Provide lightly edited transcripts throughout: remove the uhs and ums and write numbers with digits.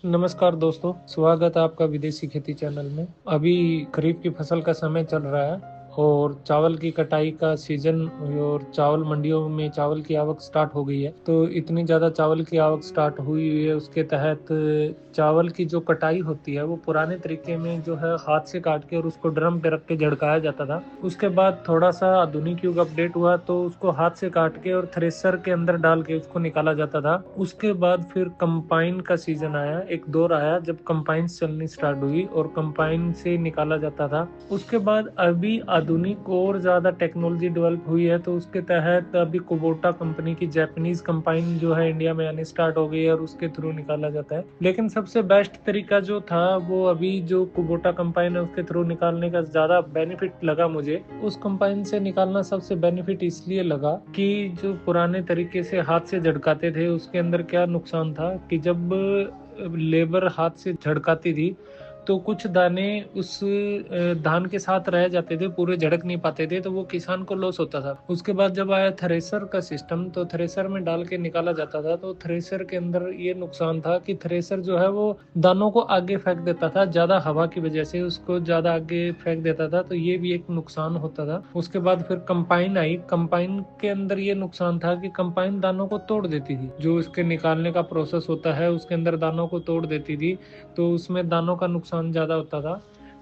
नमस्कार दोस्तों, स्वागत है आपका विदेशी खेती चैनल में। अभी खरीफ की फसल का समय चल रहा है और चावल की कटाई का सीजन और चावल मंडियों में चावल की आवक स्टार्ट हो गई है। तो इतनी ज़्यादा चावल की आवक स्टार्ट हुई है, उसके तहत चावल की जो कटाई होती है वो पुराने तरीके में जो है हाथ से काट के और उसको ड्रम पे रख के झड़काया जाता था। उसके बाद थोड़ा सा आधुनिक युग अपडेट हुआ तो उसको हाथ से काट के और थ्रेसर के अंदर डाल के उसको निकाला जाता था। उसके बाद फिर कंपाइन का सीजन आया, एक दौर आया जब कंपाइंस चलनी स्टार्ट हुई और कंपाइन से निकाला जाता था। उसके बाद अभी आधुनिक और ज्यादा टेक्नोलॉजी डेवलप हुई है तो उसके तहत अभी कुबोटा कंपनी की जापानीज कंपाइन जो है इंडिया में आने स्टार्ट हो गई है और उसके थ्रू निकाला जाता है। लेकिन सबसे बेस्ट तरीका जो था वो अभी जो कुबोटा कंपाइन है उसके थ्रू निकालने का ज्यादा बेनिफिट लगा मुझे। उस कंपाइन से निकालना सबसे बेनिफिट इसलिए लगा कि जो पुराने तरीके से हाथ से झड़काते थे उसके अंदर क्या नुकसान था कि जब लेबर हाथ से झड़काती थी तो कुछ दाने उस धान के साथ रह जाते थे, पूरे झड़क नहीं पाते थे, तो वो किसान को लॉस होता था। उसके बाद जब आया थ्रेसर का सिस्टम तो थ्रेसर में डाल के निकाला जाता था। तो थ्रेसर के अंदर ये नुकसान था कि थ्रेसर जो है वो दानों को आगे फेंक देता था, ज्यादा हवा की वजह से उसको ज्यादा आगे फेंक देता था, तो ये भी एक नुकसान होता था। उसके बाद फिर कंपाइन आई। कंपाइन के अंदर ये नुकसान था कि कंपाइन दानों को तोड़ देती थी, जो इसके निकालने का प्रोसेस होता है उसके अंदर दानों को तोड़ देती थी, तो उसमें दानों का नुकसान ज़्यादा होता था।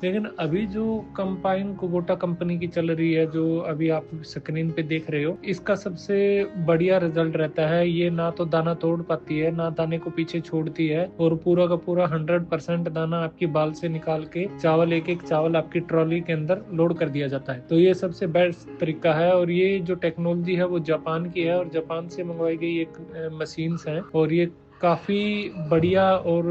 लेकिन अभी जो कंपाइन कुबोटा कंपनी की चल रही है, जो अभी आप स्क्रीन पे देख रहे हो, इसका सबसे बढ़िया रिजल्ट रहता है। ये ना तो दाना तोड़ पाती है, ना दाने को पीछे छोड़ती है, और पूरा का पूरा 100% दाना आपकी बाल से निकाल के चावल एक एक चावल आपकी ट्रॉली के अंदर लोड कर दिया जाता है। तो ये सबसे बेस्ट तरीका है और ये जो टेक्नोलॉजी है वो जापान की है और जापान से मंगवाई गई एक मशीन्स है और ये काफ़ी बढ़िया और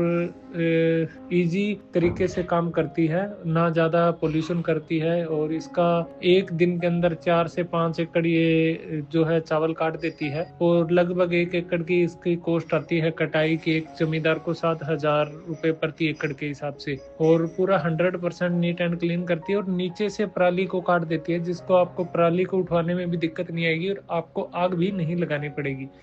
इजी तरीके से काम करती है, ना ज़्यादा पोल्यूशन करती है, और इसका एक दिन के अंदर 4 से 5 एकड़ ये जो है चावल काट देती है। और लगभग 1 एकड़ की इसकी कॉस्ट आती है कटाई की एक जमींदार को 7,000 रुपये प्रति एकड़ के हिसाब से। और पूरा 100% नीट एंड क्लीन करती है और नीचे से पराली को काट देती है, जिसको आपको पराली को उठवाने में भी दिक्कत नहीं आएगी और आपको आग भी नहीं लगानी पड़ेगी।